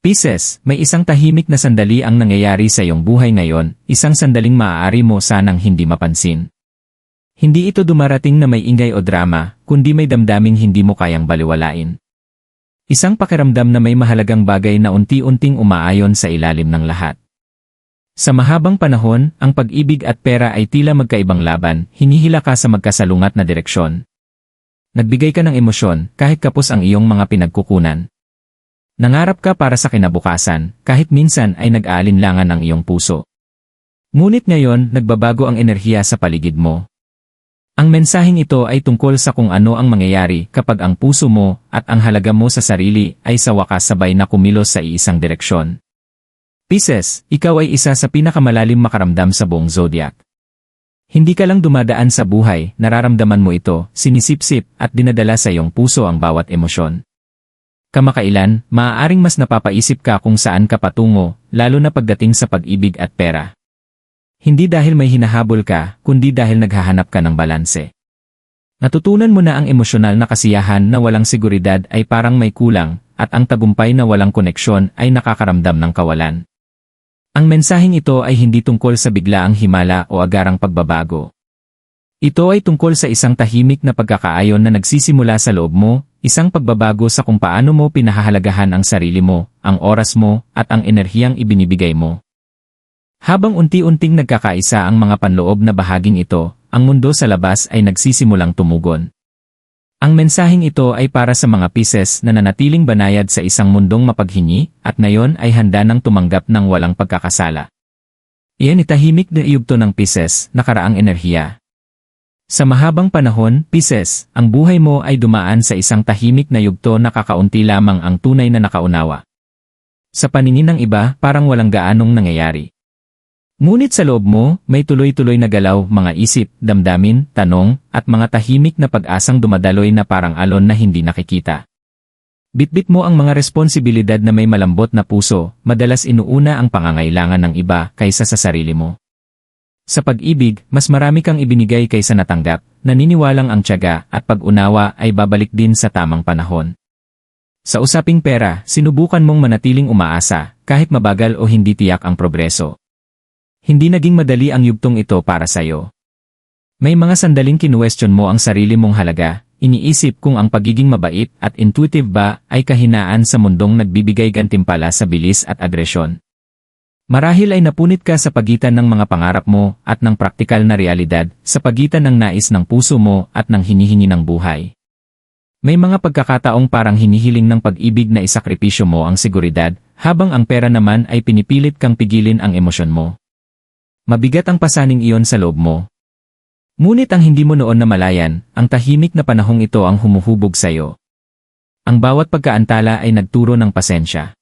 Pisces, may isang tahimik na sandali ang nangyayari sa iyong buhay ngayon, isang sandaling maaari mo sanang hindi mapansin. Hindi ito dumarating na may ingay o drama, kundi may damdaming hindi mo kayang baliwalain. Isang pakiramdam na may mahalagang bagay na unti-unting umaayon sa ilalim ng lahat. Sa mahabang panahon, ang pag-ibig at pera ay tila magkaibang laban, hinihila ka sa magkasalungat na direksyon. Nagbigay ka ng emosyon, kahit kapos ang iyong mga pinagkukunan. Nangarap ka para sa kinabukasan, kahit minsan ay nag-aalinlangan ang iyong puso. Ngunit ngayon, nagbabago ang enerhiya sa paligid mo. Ang mensaheng ito ay tungkol sa kung ano ang mangyayari kapag ang puso mo at ang halaga mo sa sarili ay sa wakas sabay na kumilos sa iisang direksyon. Pisces, ikaw ay isa sa pinakamalalim makaramdam sa buong zodiac. Hindi ka lang dumadaan sa buhay, nararamdaman mo ito, sinisipsip at dinadala sa iyong puso ang bawat emosyon. Kamakailan, maaaring mas napapaisip ka kung saan ka patungo, lalo na pagdating sa pag-ibig at pera. Hindi dahil may hinahabol ka, kundi dahil naghahanap ka ng balanse. Natutunan mo na ang emosyonal na kasiyahan na walang seguridad ay parang may kulang, at ang tagumpay na walang koneksyon ay nakakaramdam ng kawalan. Ang mensaheng ito ay hindi tungkol sa biglaang himala o agarang pagbabago. Ito ay tungkol sa isang tahimik na pagkakaayon na nagsisimula sa loob mo, isang pagbabago sa kung paano mo pinahahalagahan ang sarili mo, ang oras mo, at ang enerhiyang ibinibigay mo. Habang unti-unting nagkakaisa ang mga panloob na bahaging ito, ang mundo sa labas ay nagsisimulang tumugon. Ang mensaheng ito ay para sa mga Pisces na nanatiling banayad sa isang mundong mapaghingi at ngayon ay handa nang tumanggap ng walang pagkakasala. Iyan itahimik na iyugto ng Pisces, nakaraang enerhiya. Sa mahabang panahon, Pisces, ang buhay mo ay dumaan sa isang tahimik na yugto na kakaunti lamang ang tunay na nakaunawa. Sa paningin ng iba, parang walang gaanong nangyayari. Ngunit sa loob mo, may tuloy-tuloy na galaw, mga isip, damdamin, tanong, at mga tahimik na pag-asang dumadaloy na parang alon na hindi nakikita. Bitbit mo ang mga responsibilidad na may malambot na puso, madalas inuuna ang pangangailangan ng iba kaysa sa sarili mo. Sa pag-ibig, mas marami kang ibinigay kaysa natanggap, naniniwalang ang tiyaga at pag-unawa ay babalik din sa tamang panahon. Sa usaping pera, sinubukan mong manatiling umaasa, kahit mabagal o hindi tiyak ang progreso. Hindi naging madali ang yugtong ito para sa'yo. May mga sandaling kinuwestiyon mo ang sarili mong halaga, iniisip kung ang pagiging mabait at intuitive ba ay kahinaan sa mundong nagbibigay gantimpala sa bilis at agresyon. Marahil ay napunit ka sa pagitan ng mga pangarap mo at ng praktikal na realidad, sa pagitan ng nais ng puso mo at ng hinihingi ng buhay. May mga pagkakataong parang hinihiling ng pag-ibig na isakripisyo mo ang seguridad, habang ang pera naman ay pinipilit kang pigilin ang emosyon mo. Mabigat ang pasaning iyon sa loob mo. Ngunit ang hindi mo noon namalayan, ang tahimik na panahong ito ang humuhubog sa iyo. Ang bawat pagkaantala ay nagturo ng pasensya.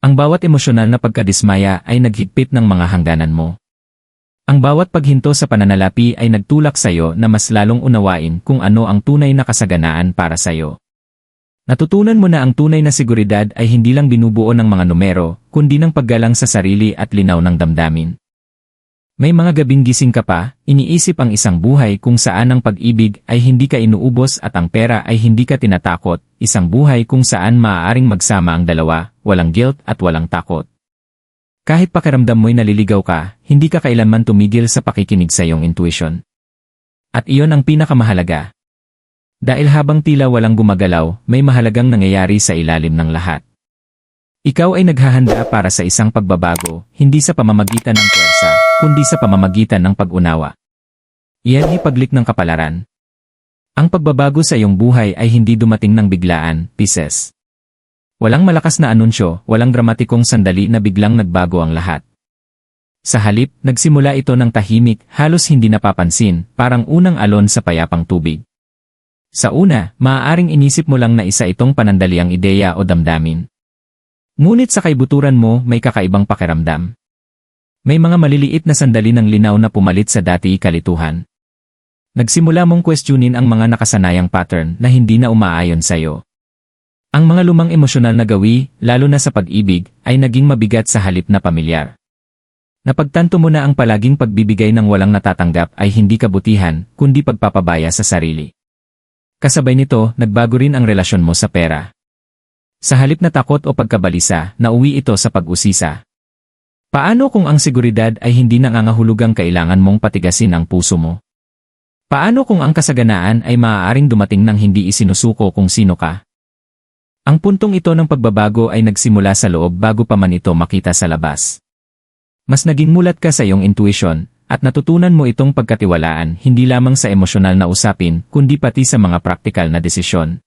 Ang bawat emosyonal na pagkadismaya ay naghigpit ng mga hangganan mo. Ang bawat paghinto sa pananalapi ay nagtulak sa iyo na mas lalong unawain kung ano ang tunay na kasaganaan para sa iyo. Natutunan mo na ang tunay na seguridad ay hindi lang binubuo ng mga numero, kundi ng paggalang sa sarili at linaw ng damdamin. May mga gabing gising ka pa, iniisip ang isang buhay kung saan ang pag-ibig ay hindi ka inuubos at ang pera ay hindi ka tinatakot, isang buhay kung saan maaaring magsama ang dalawa, walang guilt at walang takot. Kahit pakiramdam mo'y naliligaw ka, hindi ka kailanman tumigil sa pakikinig sa iyong intuition. At iyon ang pinakamahalaga. Dahil habang tila walang gumagalaw, may mahalagang nangyayari sa ilalim ng lahat. Ikaw ay naghahanda para sa isang pagbabago, hindi sa pamamagitan ng puwersa, kundi sa pamamagitan ng pag-unawa. Iyan ay paglik ng kapalaran. Ang pagbabago sa iyong buhay ay hindi dumating ng biglaan, Pisces. Walang malakas na anunsyo, walang dramatikong sandali na biglang nagbago ang lahat. Sa halip, nagsimula ito ng tahimik, halos hindi napapansin, parang unang alon sa payapang tubig. Sa una, maaaring inisip mo lang na isa itong panandaliang ideya o damdamin. Ngunit sa kaibuturan mo, may kakaibang pakiramdam. May mga maliliit na sandali ng linaw na pumalit sa dati kalituhan. Nagsimula mong questionin ang mga nakasanayang pattern na hindi na umaayon sa'yo. Ang mga lumang emosyonal na gawi, lalo na sa pag-ibig, ay naging mabigat sa halip na pamilyar. Napagtanto mo na ang palaging pagbibigay ng walang natatanggap ay hindi kabutihan, kundi pagpapabaya sa sarili. Kasabay nito, nagbago rin ang relasyon mo sa pera. Sa halip na takot o pagkabalisa, nauwi ito sa pag-usisa. Paano kung ang seguridad ay hindi nangangahulugang kailangan mong patigasin ang puso mo? Paano kung ang kasaganaan ay maaaring dumating nang hindi isinusuko kung sino ka? Ang puntong ito ng pagbabago ay nagsimula sa loob bago pa man ito makita sa labas. Mas naging mulat ka sa iyong intuition, at natutunan mo itong pagkatiwalaan hindi lamang sa emosyonal na usapin kundi pati sa mga praktikal na desisyon.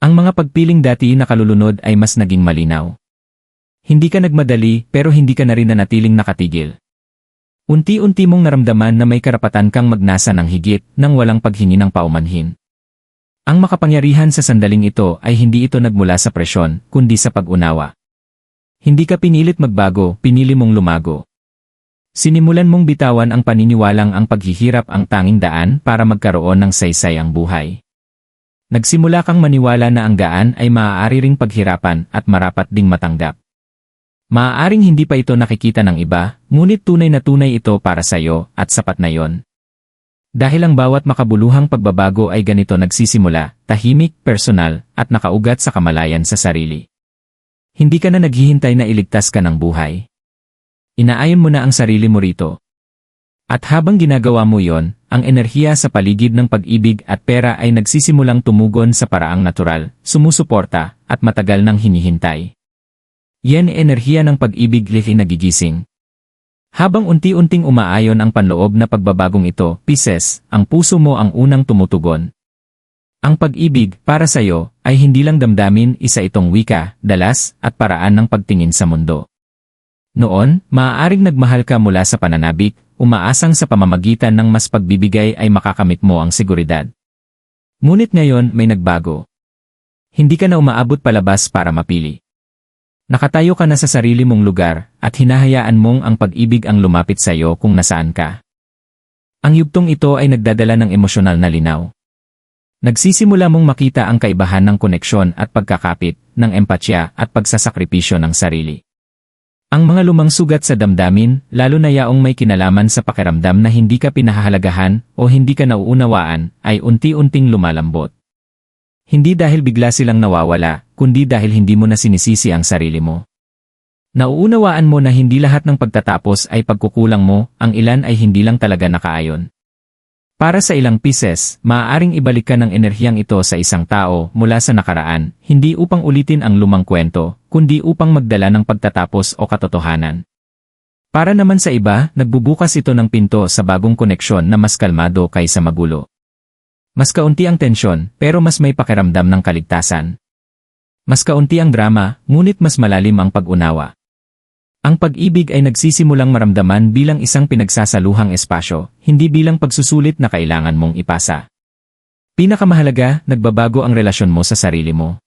Ang mga pagpiling dati na kalulunod ay mas naging malinaw. Hindi ka nagmadali pero hindi ka na rin nanatiling nakatigil. Unti-unti mong naramdaman na may karapatan kang magnasa ng higit nang walang paghingi ng paumanhin. Ang makapangyarihan sa sandaling ito ay hindi ito nagmula sa presyon kundi sa pag-unawa. Hindi ka pinilit magbago, pinili mong lumago. Sinimulan mong bitawan ang paniniwalang ang paghihirap ang tanging daan para magkaroon ng saysay ang buhay. Nagsimula kang maniwala na ang gaan ay maaari ring paghirapan at marapat ding matanggap. Maaaring hindi pa ito nakikita ng iba, ngunit tunay na tunay ito para sa iyo at sapat na yon. Dahil ang bawat makabuluhang pagbabago ay ganito nagsisimula, tahimik, personal, at nakaugat sa kamalayan sa sarili. Hindi ka na naghihintay na iligtas ka ng buhay. Inaayon mo na ang sarili mo rito. At habang ginagawa mo yon, ang enerhiya sa paligid ng pag-ibig at pera ay nagsisimulang tumugon sa paraang natural, sumusuporta, at matagal nang hinihintay. Yan enerhiya ng pag-ibig lihi nagigising. Habang unti-unting umaayon ang panloob na pagbabagong ito, Pisces, ang puso mo ang unang tumutugon. Ang pag-ibig, para sa iyo, ay hindi lang damdamin, isa itong wika, dalas, at paraan ng pagtingin sa mundo. Noon, maaaring nagmahal ka mula sa pananabik, umaasang sa pamamagitan ng mas pagbibigay ay makakamit mo ang seguridad. Ngunit ngayon may nagbago. Hindi ka na umaabot palabas para mapili. Nakatayo ka na sa sarili mong lugar at hinahayaan mong ang pag-ibig ang lumapit sa iyo kung nasaan ka. Ang yugtong ito ay nagdadala ng emosyonal na linaw. Nagsisimula mong makita ang kaibahan ng koneksyon at pagkakapit, ng empatya at pagsasakripisyo ng sarili. Ang mga lumang sugat sa damdamin, lalo na yaong may kinalaman sa pakiramdam na hindi ka pinahahalagahan o hindi ka nauunawaan, ay unti-unting lumalambot. Hindi dahil bigla silang nawawala, kundi dahil hindi mo na sinisisi ang sarili mo. Nauunawaan mo na hindi lahat ng pagtatapos ay pagkukulang mo, ang ilan ay hindi lang talaga nakaayon. Para sa ilang Pisces, maaaring ibalik ka ng enerhiyang ito sa isang tao mula sa nakaraan, hindi upang ulitin ang lumang kwento, kundi upang magdala ng pagtatapos o katotohanan. Para naman sa iba, nagbubukas ito ng pinto sa bagong koneksyon na mas kalmado kaysa magulo. Mas kaunti ang tensyon, pero mas may pakiramdam ng kaligtasan. Mas kaunti ang drama, ngunit mas malalim ang pag-unawa. Ang pag-ibig ay nagsisimulang maramdaman bilang isang pinagsasaluhang espasyo, hindi bilang pagsusulit na kailangan mong ipasa. Pinakamahalaga, nagbabago ang relasyon mo sa sarili mo.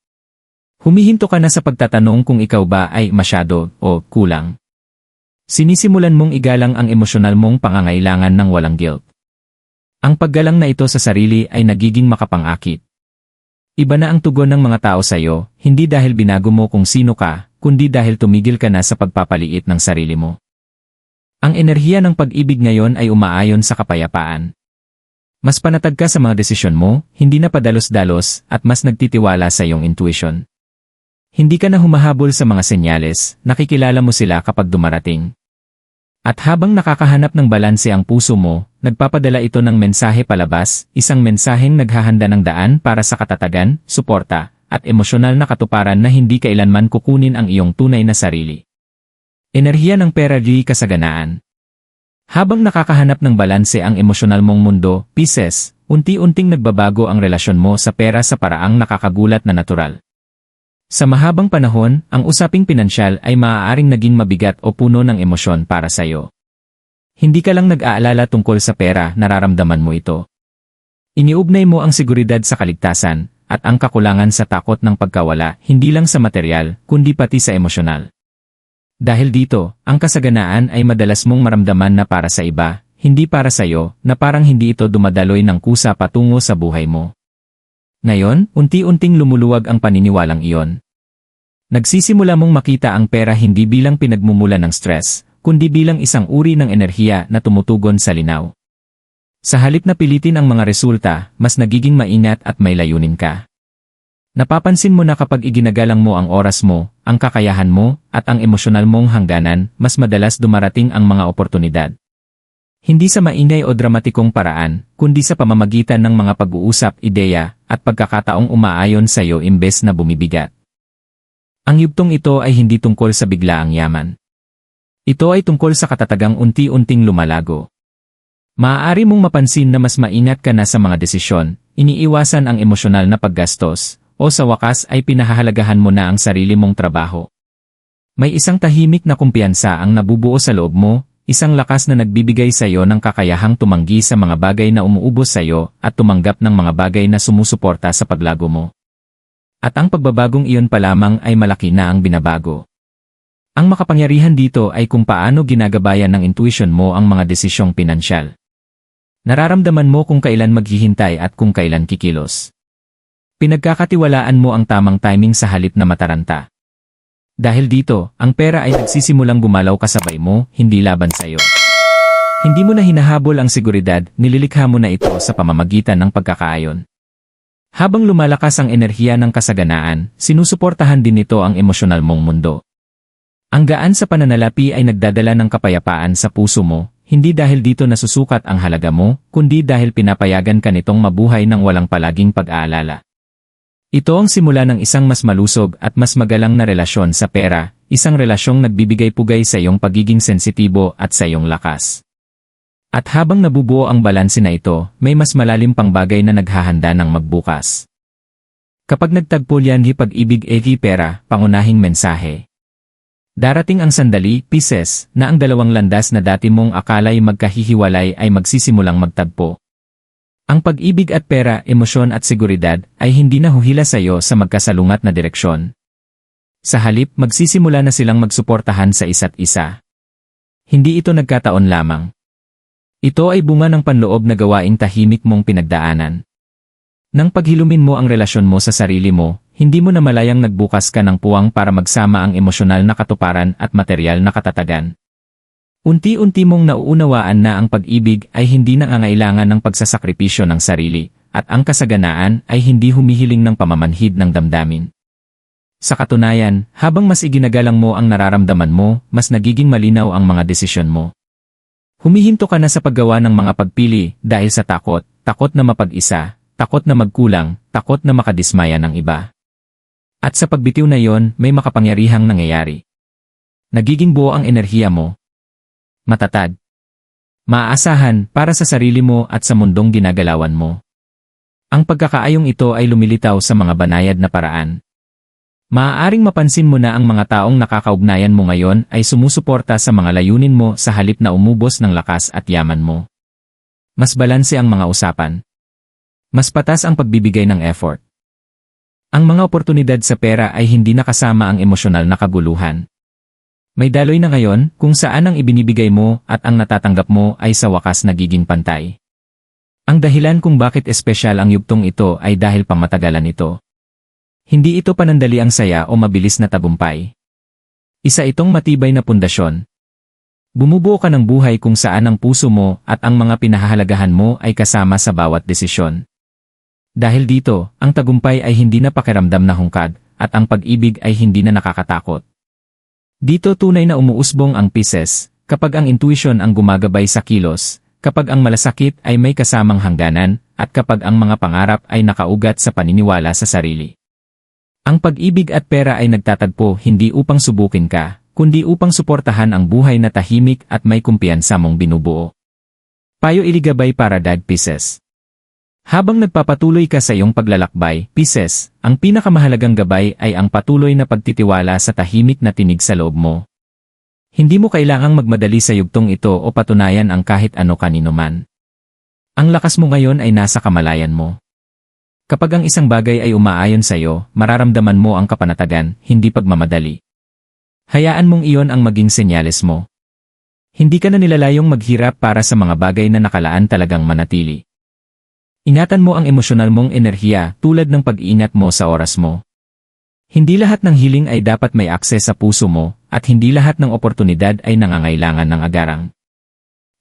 Humihinto ka na sa pagtatanong kung ikaw ba ay masyado o kulang. Sinisimulan mong igalang ang emosyonal mong pangangailangan ng walang guilt. Ang paggalang na ito sa sarili ay nagiging makapangakit. Iba na ang tugon ng mga tao sa iyo, hindi dahil binago mo kung sino ka, kundi dahil tumigil ka na sa pagpapaliit ng sarili mo. Ang enerhiya ng pag-ibig ngayon ay umaayon sa kapayapaan. Mas panatag ka sa mga desisyon mo, hindi na padalos-dalos, at mas nagtitiwala sa iyong intuition. Hindi ka na humahabol sa mga senyales, nakikilala mo sila kapag dumarating. At habang nakakahanap ng balanse ang puso mo, nagpapadala ito ng mensahe palabas, isang mensaheng naghahanda ng daan para sa katatagan, suporta, at emosyonal na katuparan na hindi kailanman kukunin ang iyong tunay na sarili. Enerhiya ng pera di kasaganaan. Habang nakakahanap ng balanse ang emosyonal mong mundo, Pisces, unti-unting nagbabago ang relasyon mo sa pera sa paraang nakakagulat na natural. Sa mahabang panahon, ang usaping pinansyal ay maaaring naging mabigat o puno ng emosyon para sa iyo. Hindi ka lang nag-aalala tungkol sa pera, nararamdaman mo ito. Iniugnay mo ang seguridad sa kaligtasan, at ang kakulangan sa takot ng pagkawala, hindi lang sa material, kundi pati sa emosyonal. Dahil dito, ang kasaganaan ay madalas mong maramdaman na para sa iba, hindi para sa iyo, na parang hindi ito dumadaloy ng kusa patungo sa buhay mo. Ngayon, unti-unting lumuluwag ang paniniwalang iyon. Nagsisimula mong makita ang pera hindi bilang pinagmumula ng stress, kundi bilang isang uri ng enerhiya na tumutugon sa linaw. Sa halip na pilitin ang mga resulta, mas nagiging maingat at may layunin ka. Napapansin mo na kapag iginagalang mo ang oras mo, ang kakayahan mo, at ang emosyonal mong hangganan, mas madalas dumarating ang mga oportunidad. Hindi sa maingay o dramatikong paraan, kundi sa pamamagitan ng mga pag-uusap, ideya, at pagkakataong umaayon sa iyo imbes na bumibigat. Ang yugtong ito ay hindi tungkol sa biglaang yaman. Ito ay tungkol sa katatagang unti-unting lumalago. Maaari mong mapansin na mas maingat ka na sa mga desisyon, iniiwasan ang emosyonal na paggastos, o sa wakas ay pinahahalagahan mo na ang sarili mong trabaho. May isang tahimik na kumpiyansa ang nabubuo sa loob mo, isang lakas na nagbibigay sa iyo ng kakayahang tumanggi sa mga bagay na umuubos sa iyo at tumanggap ng mga bagay na sumusuporta sa paglago mo. At ang pagbabagong iyon pa lamang ay malaki na ang binabago. Ang makapangyarihan dito ay kung paano ginagabayan ng intuition mo ang mga desisyong pinansyal. Nararamdaman mo kung kailan maghihintay at kung kailan kikilos. Pinagkakatiwalaan mo ang tamang timing sa halip na mataranta. Dahil dito, ang pera ay nagsisimulang gumalaw kasabay mo, hindi laban sa iyo. Hindi mo na hinahabol ang seguridad, nililikha mo na ito sa pamamagitan ng pagkakaayon. Habang lumalakas ang enerhiya ng kasaganaan, sinusuportahan din nito ang emosyonal mong mundo. Ang gaan sa pananalapi ay nagdadala ng kapayapaan sa puso mo, hindi dahil dito nasusukat ang halaga mo, kundi dahil pinapayagan ka nitong mabuhay ng walang palaging pag-aalala. Ito ang simula ng isang mas malusog at mas magalang na relasyon sa pera, isang relasyong nagbibigay-pugay sa iyong pagiging sensitibo at sa iyong lakas. At habang nabubuo ang balanse na ito, may mas malalim pang bagay na naghahanda ng magbukas. Kapag nagtagpo yan pag-ibig pera, pangunahing mensahe. Darating ang sandali, Pisces, na ang dalawang landas na dati mong akala'y magkahihiwalay ay magsisimulang magtagpo. Ang pag-ibig at pera, emosyon at seguridad ay hindi na huhila sa iyo sa magkasalungat na direksyon. Sa halip, magsisimula na silang magsuportahan sa isa't isa. Hindi ito nagkataon lamang. Ito ay bunga ng panloob na gawaing tahimik mong pinagdaanan. Nang paghilumin mo ang relasyon mo sa sarili mo, hindi mo na malayang nagbukas ka ng puwang para magsama ang emosyonal na katuparan at materyal na katatagan. Unti-unti mong nauunawaan na ang pag-ibig ay hindi nangangailangan ng pagsasakripisyo ng sarili, at ang kasaganaan ay hindi humihiling ng pamamanhid ng damdamin. Sa katunayan, habang mas iginagalang mo ang nararamdaman mo, mas nagiging malinaw ang mga desisyon mo. Humihinto ka na sa paggawa ng mga pagpili dahil sa takot, takot na mapag-isa, takot na magkulang, takot na makadismaya ng iba. At sa pagbitiw na yon, may makapangyarihang nangyayari. Nagiging buo ang enerhiya mo. Matatag. Maaasahan para sa sarili mo at sa mundong ginagalawan mo. Ang pagkakaayong ito ay lumilitaw sa mga banayad na paraan. Maaaring mapansin mo na ang mga taong nakakaugnayan mo ngayon ay sumusuporta sa mga layunin mo sa halip na umubos ng lakas at yaman mo. Mas balanse ang mga usapan. Mas patas ang pagbibigay ng effort. Ang mga oportunidad sa pera ay hindi nakasama ang emosyonal na kaguluhan. May daloy na ngayon kung saan ang ibinibigay mo at ang natatanggap mo ay sa wakas nagiging pantay. Ang dahilan kung bakit espesyal ang yugtong ito ay dahil pamatagalan ito. Hindi ito panandali ang saya o mabilis na tagumpay. Isa itong matibay na pundasyon. Bumubuo ka ng buhay kung saan ang puso mo at ang mga pinahahalagahan mo ay kasama sa bawat desisyon. Dahil dito, ang tagumpay ay hindi na pakiramdam na hungkag at ang pag-ibig ay hindi na nakakatakot. Dito tunay na umuusbong ang Pisces, kapag ang intuition ang gumagabay sa kilos, kapag ang malasakit ay may kasamang hangganan, at kapag ang mga pangarap ay nakaugat sa paniniwala sa sarili. Ang pag-ibig at pera ay nagtatagpo hindi upang subukin ka, kundi upang suportahan ang buhay na tahimik at may kumpiyansa mong binubuo. Payo iligabay para Dag Pisces. Habang nagpapatuloy ka sa iyong paglalakbay, Pisces, ang pinakamahalagang gabay ay ang patuloy na pagtitiwala sa tahimik na tinig sa loob mo. Hindi mo kailangang magmadali sa yugtong ito o patunayan ang kahit ano kanino man. Ang lakas mo ngayon ay nasa kamalayan mo. Kapag ang isang bagay ay umaayon sa iyo, mararamdaman mo ang kapanatagan, hindi pagmamadali. Hayaan mong iyon ang maging senyales mo. Hindi ka na nilalayong maghirap para sa mga bagay na nakalaan talagang manatili. Ingatan mo ang emosyonal mong enerhiya tulad ng pag-iingat mo sa oras mo. Hindi lahat ng hiling ay dapat may akses sa puso mo, at hindi lahat ng oportunidad ay nangangailangan ng agarang.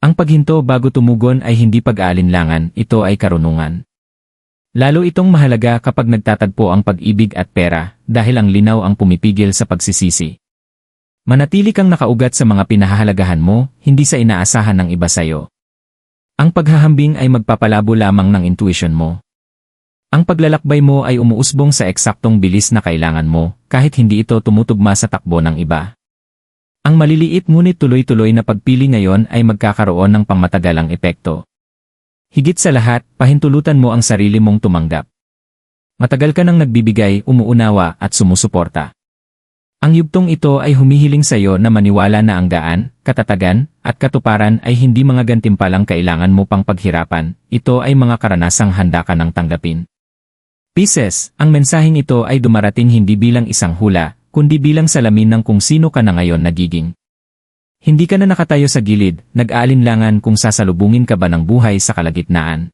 Ang paghinto bago tumugon ay hindi pag-aalinlangan, ito ay karunungan. Lalo itong mahalaga kapag nagtatagpo ang pag-ibig at pera, dahil ang linaw ang pumipigil sa pagsisisi. Manatili kang nakaugat sa mga pinahahalagahan mo, hindi sa inaasahan ng iba sayo. Ang paghahambing ay magpapalabo lamang ng intuition mo. Ang paglalakbay mo ay umuusbong sa eksaktong bilis na kailangan mo, kahit hindi ito tumutugma sa takbo ng iba. Ang maliliit ngunit tuloy-tuloy na pagpili ngayon ay magkakaroon ng pangmatagalang epekto. Higit sa lahat, pahintulutan mo ang sarili mong tumanggap. Matagal ka nang nagbibigay, umuunawa at sumusuporta. Ang yugtong ito ay humihiling sa iyo na maniwala na ang gaan, katatagan, at katuparan ay hindi mga gantimpalang kailangan mo pang paghirapan, ito ay mga karanasang handa ka nang tanggapin. Pisces, ang mensaheng ito ay dumarating hindi bilang isang hula, kundi bilang salamin ng kung sino ka na ngayon nagiging. Hindi ka na nakatayo sa gilid, nag-aalinlangan kung sasalubungin ka ba ng buhay sa kalagitnaan.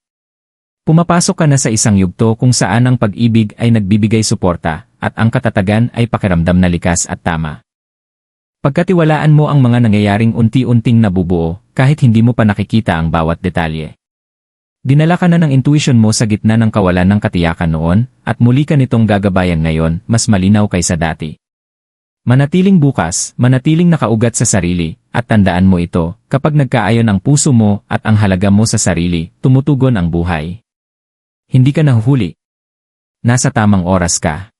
Pumapasok ka na sa isang yugto kung saan ang pag-ibig ay nagbibigay suporta, at ang katatagan ay pakiramdam na likas at tama. Pagkatiwalaan mo ang mga nangyayaring unti-unting nabubuo, kahit hindi mo pa nakikita ang bawat detalye. Dinala ka na ng intuition mo sa gitna ng kawalan ng katiyakan noon, at muli ka nitong gagabayan ngayon, mas malinaw kaysa dati. Manatiling bukas, manatiling nakaugat sa sarili, at tandaan mo ito, kapag nagkaayon ang puso mo at ang halaga mo sa sarili, tumutugon ang buhay. Hindi ka nahuhuli. Nasa tamang oras ka.